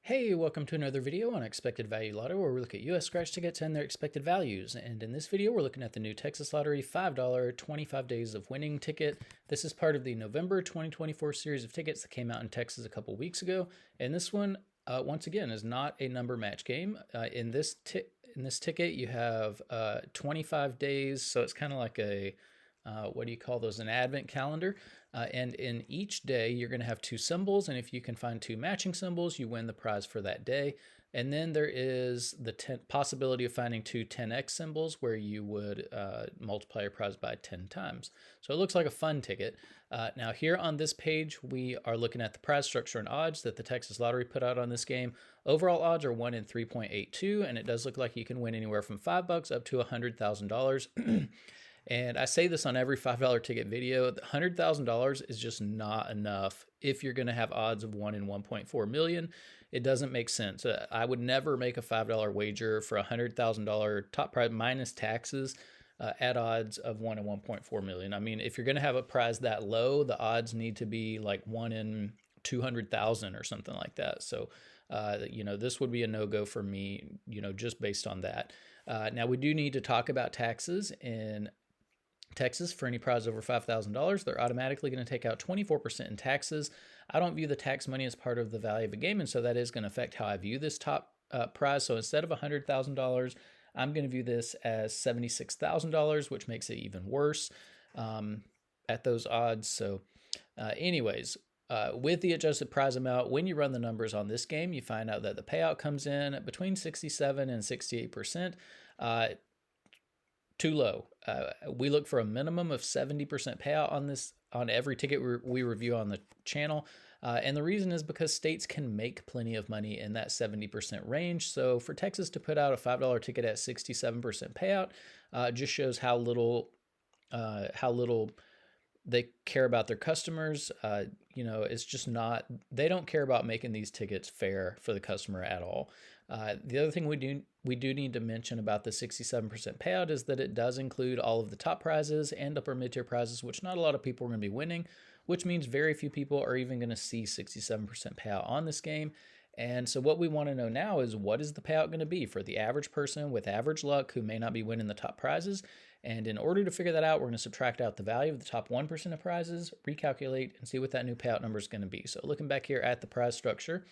Hey, welcome to another video on Expected Value Lotto, where we look at US scratch tickets and their expected values. And in this video, we're looking at the new Texas Lottery $5 25 Days of Winning ticket. This is part of the November 2024 series of tickets that came out in Texas a couple weeks ago. And this one, once again, is not a number match game. In this ticket, you have 25 days, so it's kind of like a what do you call those? An advent calendar. And in each day, you're going to have two symbols. And if you can find two matching symbols, you win the prize for that day. And then there is the possibility of finding two 10x symbols where you would multiply your prize by 10 times. So it looks like a fun ticket. Now here on this page, we are looking at the prize structure and odds that the Texas Lottery put out on this game. Overall odds are 1 in 3.82, and it does look like you can win anywhere from $5 up to $100,000. And I say this on every $5 ticket video, $100,000 is just not enough if you're going to have odds of 1 in 1.4 million. It doesn't make sense. I would never make a $5 wager for a $100,000 top prize minus taxes at odds of 1 in 1.4 million. I mean, if you're going to have a prize that low, the odds need to be like 1 in 200,000 or something like that. So, this would be a no-go for me, just based on that. Now, we do need to talk about taxes in Texas. For any prize over $5,000, they're automatically going to take out 24% in taxes. I don't view the tax money as part of the value of a game, and so that is going to affect how I view this top prize. So instead of $100,000, I'm going to view this as $76,000, which makes it even worse at those odds. So anyways, with the adjusted prize amount, when you run the numbers on this game, you find out that the payout comes in between 67 and 68%. Too low. We look for a minimum of 70% payout on every ticket we review on the channel. And the reason is because states can make plenty of money in that 70% range. So for Texas to put out a $5 ticket at 67% payout just shows how little they care about their customers. It's just not, they don't care about making these tickets fair for the customer at all. The other thing we do need to mention about the 67% payout is that it does include all of the top prizes and upper mid-tier prizes, which not a lot of people are going to be winning, which means very few people are even going to see 67% payout on this game. And so what we want to know now is, what is the payout going to be for the average person with average luck who may not be winning the top prizes? And in order to figure that out, we're going to subtract out the value of the top 1% of prizes, recalculate, and see what that new payout number is going to be. So looking back here at the prize structure,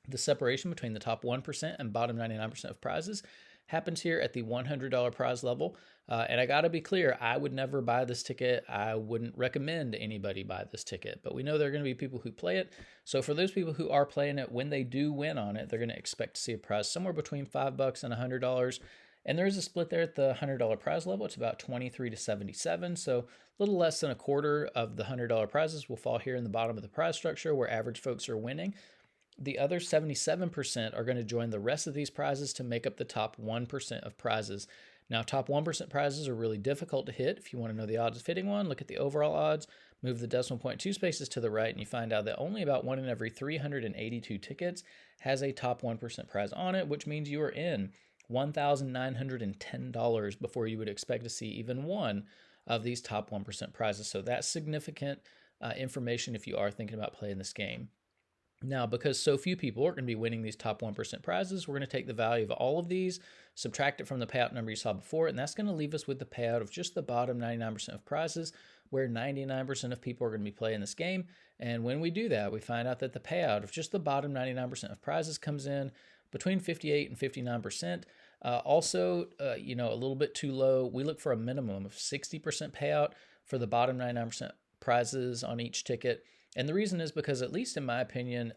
the separation between the top 1% and bottom 99% of prizes happens here at the $100 prize level. And I got to be clear, I would never buy this ticket. I wouldn't recommend anybody buy this ticket, but we know there are going to be people who play it. So for those people who are playing it, when they do win on it, they're going to expect to see a prize somewhere between $5 and $100. And there is a split there at the $100 prize level. It's about 23 to 77. So a little less than a quarter of the $100 prizes will fall here in the bottom of the prize structure where average folks are winning. The other 77% are going to join the rest of these prizes to make up the top 1% of prizes. Now, top 1% prizes are really difficult to hit. If you want to know the odds of hitting one, look at the overall odds, move the decimal point 2 spaces to the right, and you find out that only about 1 in every 382 tickets has a top 1% prize on it, which means you are in $1,910 before you would expect to see even one of these top 1% prizes. So that's significant information if you are thinking about playing this game. Now, because so few people are going to be winning these top 1% prizes, we're going to take the value of all of these, subtract it from the payout number you saw before, and that's going to leave us with the payout of just the bottom 99% of prizes, where 99% of people are going to be playing this game. And when we do that, we find out that the payout of just the bottom 99% of prizes comes in between 58 and 59%. Also, a little bit too low. We look for a minimum of 60% payout for the bottom 99% prizes on each ticket. And the reason is because, at least in my opinion,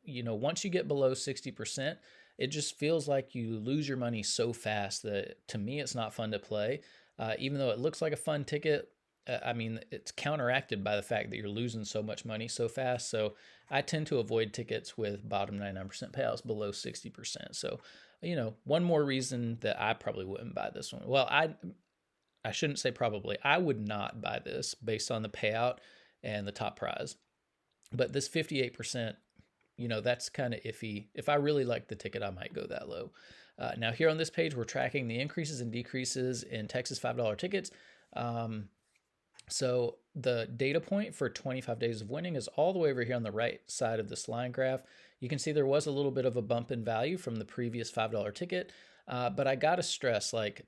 once you get below 60%, it just feels like you lose your money so fast that, to me, it's not fun to play. Even though it looks like a fun ticket, it's counteracted by the fact that you're losing so much money so fast. So I tend to avoid tickets with bottom 99% payouts below 60%. So, one more reason that I probably wouldn't buy this one. Well, I shouldn't say probably. I would not buy this based on the payout and the top prize. But this 58%, that's kind of iffy. If I really like the ticket, I might go that low. Now, here on this page, we're tracking the increases and decreases in Texas $5 tickets. So the data point for 25 days of winning is all the way over here on the right side of this line graph. You can see there was a little bit of a bump in value from the previous $5 ticket, but I gotta stress, like,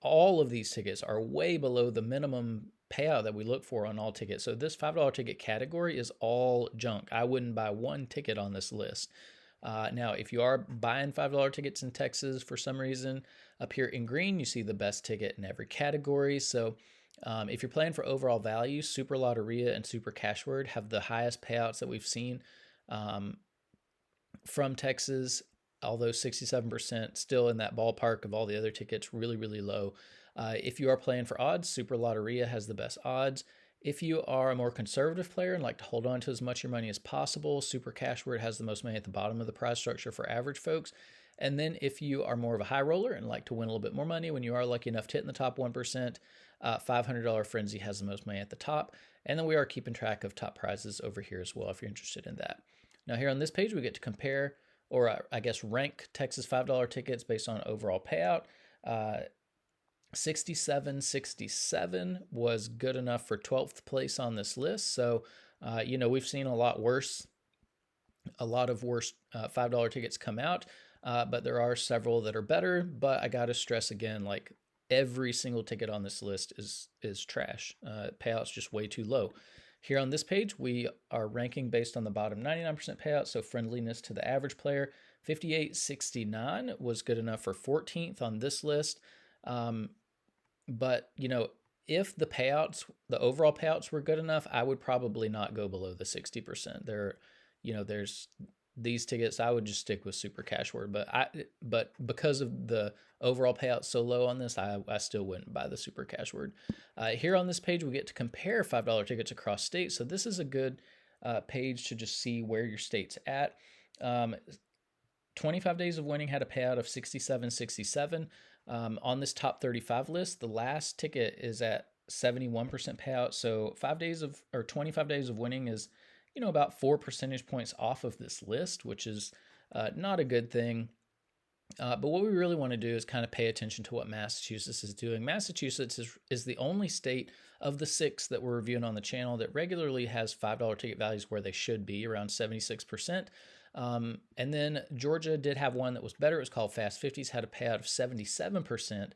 all of these tickets are way below the minimum payout that we look for on all tickets. So this $5 ticket category is all junk. I wouldn't buy one ticket on this list. Now, if you are buying $5 tickets in Texas for some reason, up here in green, you see the best ticket in every category. So if you're playing for overall value, Super Lotteria and Super Cashword have the highest payouts that we've seen um, from Texas, although 67% still in that ballpark of all the other tickets, really, really low. If you are playing for odds, Super Lotteria has the best odds. If you are a more conservative player and like to hold on to as much of your money as possible, Super Cash where it has the most money at the bottom of the prize structure for average folks. And then if you are more of a high roller and like to win a little bit more money when you are lucky enough to hit in the top 1%, $500 Frenzy has the most money at the top. And then we are keeping track of top prizes over here as well if you're interested in that. Now here on this page, we get to compare, or I guess rank Texas $5 tickets based on overall payout. 67.67 was good enough for 12th place on this list. So, we've seen a lot of worse $5 tickets come out, but there are several that are better. But I got to stress again, like every single ticket on this list is trash. Payouts just way too low. Here on this page, we are ranking based on the bottom 99% payout, so friendliness to the average player. 58.69 was good enough for 14th on this list. But, if the overall payouts were good enough, I would probably not go below the 60%. There's these tickets, I would just stick with Super Cash Word. But because of the overall payout so low on this, I still wouldn't buy the Super Cash Word. Here on this page, we get to compare $5 tickets across states. So this is a good page to just see where your state's at. 25 Days of Winning had a payout of 67.67. On this top 35 list, the last ticket is at 71% payout. So 25 Days of Winning is, about 4 percentage points off of this list, which is not a good thing. But what we really want to do is kind of pay attention to what Massachusetts is doing. Massachusetts is the only state of the 6 that we're reviewing on the channel that regularly has $5 ticket values where they should be, around 76%. And then Georgia did have one that was better. It was called Fast 50s, had a payout of 77%,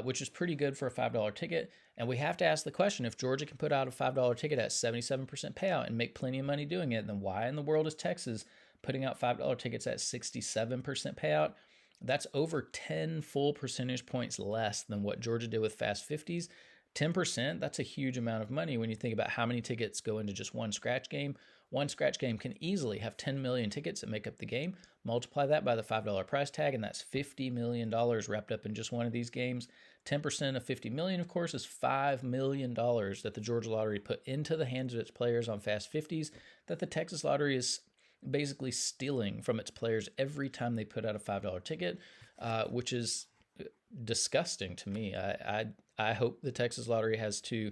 which is pretty good for a $5 ticket. And we have to ask the question, if Georgia can put out a $5 ticket at 77% payout and make plenty of money doing it, then why in the world is Texas putting out $5 tickets at 67% payout? That's over 10 full percentage points less than what Georgia did with Fast 50s. 10%, that's a huge amount of money when you think about how many tickets go into just one scratch game. One scratch game can easily have 10 million tickets that make up the game. Multiply that by the $5 price tag, and that's $50 million wrapped up in just one of these games. 10% of $50 million, of course, is $5 million that the Georgia Lottery put into the hands of its players on Fast 50s that the Texas Lottery is basically stealing from its players every time they put out a $5 ticket, which is disgusting to me. I hope the Texas Lottery has to,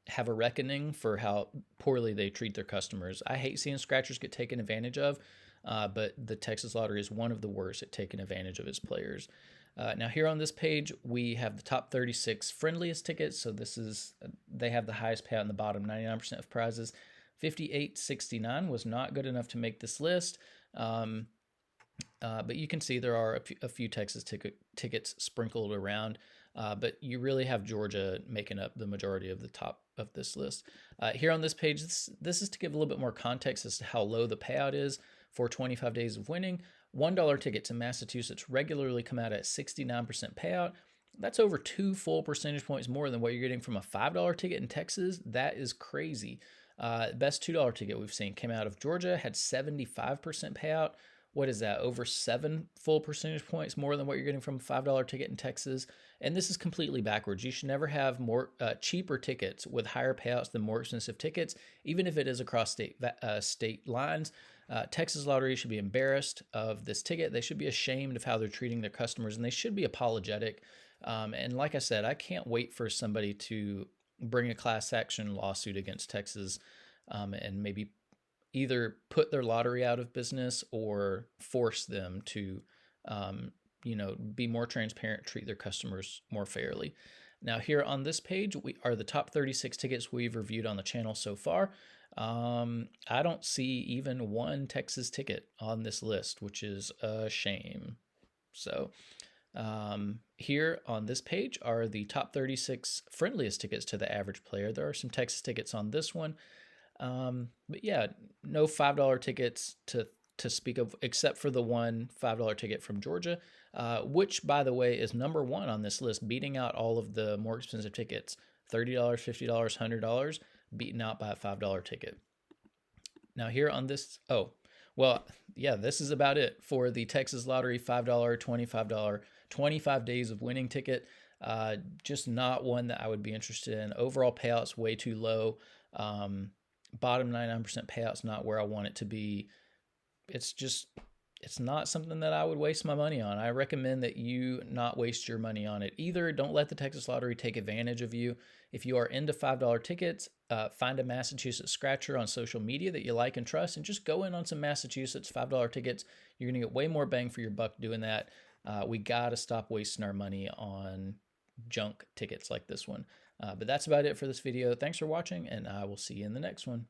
have a reckoning for how poorly they treat their customers. I hate seeing scratchers get taken advantage of, but the Texas Lottery is one of the worst at taking advantage of its players. Now here on this page, we have the top 36 friendliest tickets. So they have the highest payout in the bottom 99% of prizes. 58.69 was not good enough to make this list. But you can see there are a few Texas tickets sprinkled around, but you really have Georgia making up the majority of the top of this list. Here on this page, this is to give a little bit more context as to how low the payout is for 25 Days of Winning. $1 tickets in Massachusetts regularly come out at 69% payout. That's over 2 full percentage points more than what you're getting from a $5 ticket in Texas. That is crazy. Best $2 ticket we've seen came out of Georgia, had 75% payout. What is that? Over 7 full percentage points more than what you're getting from a $5 ticket in Texas. And this is completely backwards. You should never have more cheaper tickets with higher payouts than more expensive tickets, even if it is across state lines. Texas Lottery should be embarrassed of this ticket. They should be ashamed of how they're treating their customers, and they should be apologetic. And like I said, I can't wait for somebody to bring a class action lawsuit against Texas and maybe either put their lottery out of business or force them to, be more transparent, treat their customers more fairly. Now here on this page, we are the top 36 tickets we've reviewed on the channel so far. I don't see even one Texas ticket on this list, which is a shame. So here on this page are the top 36 friendliest tickets to the average player. There are some Texas tickets on this one. But yeah, no $5 tickets to speak of, except for the one $5 ticket from Georgia, which, by the way, is number one on this list, beating out all of the more expensive tickets, $30, $50, $100, beaten out by a $5 ticket. Now here on this, well, yeah, this is about it for the Texas Lottery $5, $25, 25 days of winning ticket. Just not one that I would be interested in. Overall payout's way too low. Bottom 99% payout's not where I want it to be. It's not something that I would waste my money on. I recommend that you not waste your money on it either. Don't let the Texas Lottery take advantage of you. If you are into $5 tickets, find a Massachusetts scratcher on social media that you like and trust, and just go in on some Massachusetts $5 tickets. You're going to get way more bang for your buck doing that. We got to stop wasting our money on junk tickets like this one. But that's about it for this video. Thanks for watching, and I will see you in the next one.